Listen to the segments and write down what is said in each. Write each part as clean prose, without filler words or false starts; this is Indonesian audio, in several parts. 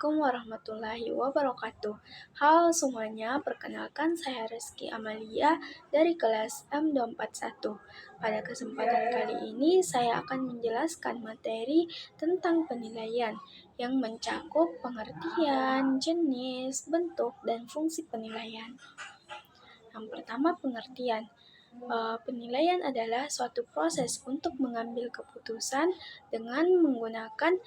Assalamualaikum warahmatullahi wabarakatuh. Halo semuanya, perkenalkan saya Reski Amalia dari kelas M241. Pada kesempatan kali ini saya akan menjelaskan materi tentang penilaian yang mencakup pengertian, jenis, bentuk, dan fungsi penilaian. Yang pertama, pengertian. Penilaian adalah suatu proses untuk mengambil keputusan dengan menggunakan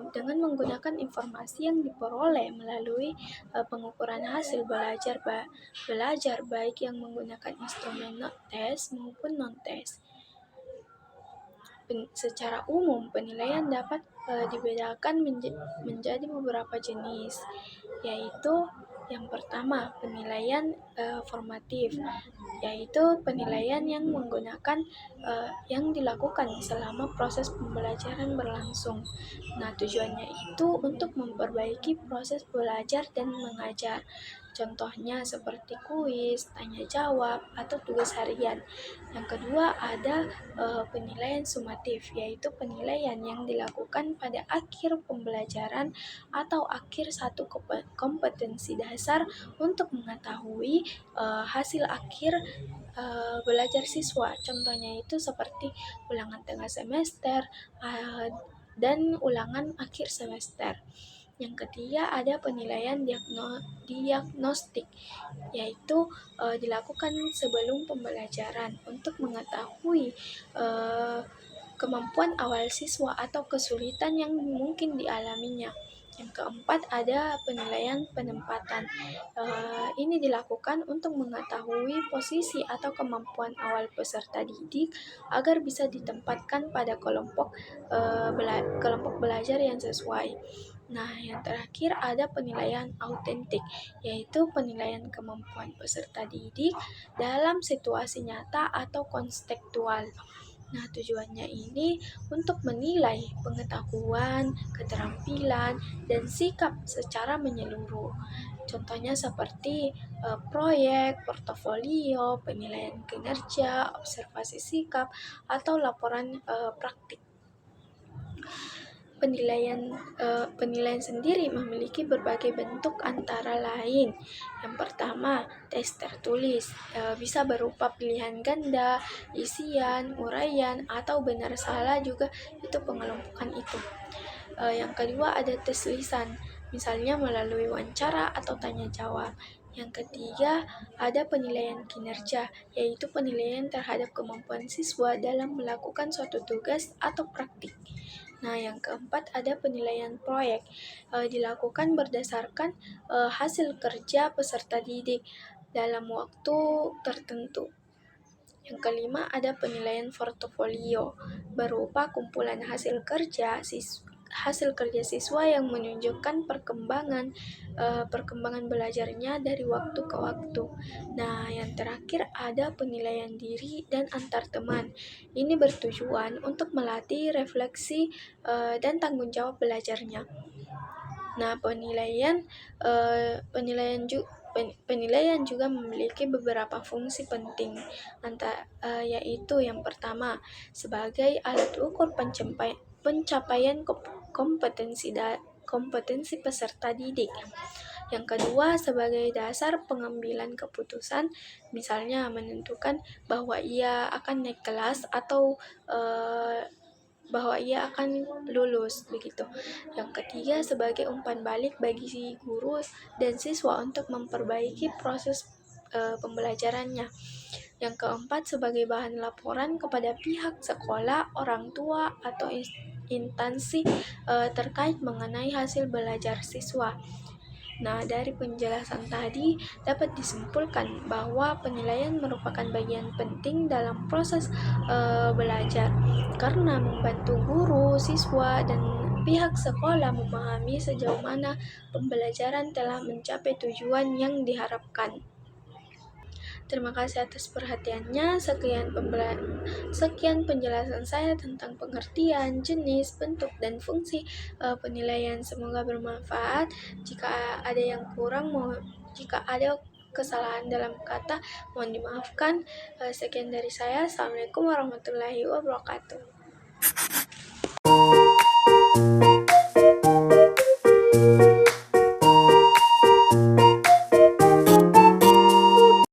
dengan menggunakan informasi yang diperoleh melalui pengukuran hasil belajar baik yang menggunakan instrumen tes maupun non-tes. Secara umum, penilaian dapat dibedakan menjadi beberapa jenis, yaitu yang pertama, penilaian formatif, yaitu penilaian yang yang dilakukan selama proses pembelajaran berlangsung. Nah, tujuannya itu untuk memperbaiki proses belajar dan mengajar. Contohnya seperti kuis, tanya jawab, atau tugas harian. Yang kedua ada penilaian sumatif, yaitu penilaian yang dilakukan pada akhir pembelajaran atau akhir satu kompetensi dasar untuk mengetahui hasil akhir belajar siswa. Contohnya itu seperti ulangan tengah semester dan ulangan akhir semester. Yang ketiga ada penilaian diagnostik, yaitu dilakukan sebelum pembelajaran untuk mengetahui kemampuan awal siswa atau kesulitan yang mungkin dialaminya. Yang keempat ada penilaian penempatan. Ini dilakukan untuk mengetahui posisi atau kemampuan awal peserta didik agar bisa ditempatkan pada kelompok belajar yang sesuai. Nah, yang terakhir ada penilaian autentik, yaitu penilaian kemampuan peserta didik dalam situasi nyata atau kontekstual. Nah, tujuannya ini untuk menilai pengetahuan, keterampilan, dan sikap secara menyeluruh. Contohnya seperti proyek, portofolio, penilaian kinerja, observasi sikap, atau laporan praktik. Penilaian sendiri memiliki berbagai bentuk antara lain. Yang pertama, tes tertulis, bisa berupa pilihan ganda, isian, uraian, atau benar salah juga itu pengelompokan itu. Yang kedua ada tes lisan, misalnya melalui wawancara atau tanya jawab. Yang ketiga ada penilaian kinerja, yaitu penilaian terhadap kemampuan siswa dalam melakukan suatu tugas atau praktik. Nah, yang keempat ada penilaian proyek, dilakukan berdasarkan hasil kerja peserta didik dalam waktu tertentu. Yang kelima ada penilaian portofolio, berupa kumpulan hasil kerja siswa yang menunjukkan perkembangan belajarnya dari waktu ke waktu. Nah, yang terakhir ada penilaian diri dan antar teman. Ini bertujuan untuk melatih refleksi dan tanggung jawab belajarnya. Nah, penilaian juga memiliki beberapa fungsi penting, yaitu yang pertama sebagai alat ukur pencapaian kompetensi peserta didik. Yang kedua sebagai dasar pengambilan keputusan, misalnya menentukan bahwa ia akan naik kelas atau bahwa ia akan lulus begitu. Yang ketiga sebagai umpan balik bagi si guru dan siswa untuk memperbaiki proses pembelajarannya. Yang keempat sebagai bahan laporan kepada pihak sekolah, orang tua, atau instansi terkait mengenai hasil belajar siswa. Nah, dari penjelasan tadi dapat disimpulkan bahwa penilaian merupakan bagian penting dalam proses belajar karena membantu guru, siswa, dan pihak sekolah memahami sejauh mana pembelajaran telah mencapai tujuan yang diharapkan. Terima kasih atas perhatiannya. Sekian penjelasan saya tentang pengertian, jenis, bentuk, dan fungsi penilaian. Semoga bermanfaat. Jika ada kesalahan dalam kata, mohon dimaafkan. Sekian dari saya. Assalamualaikum warahmatullahi wabarakatuh.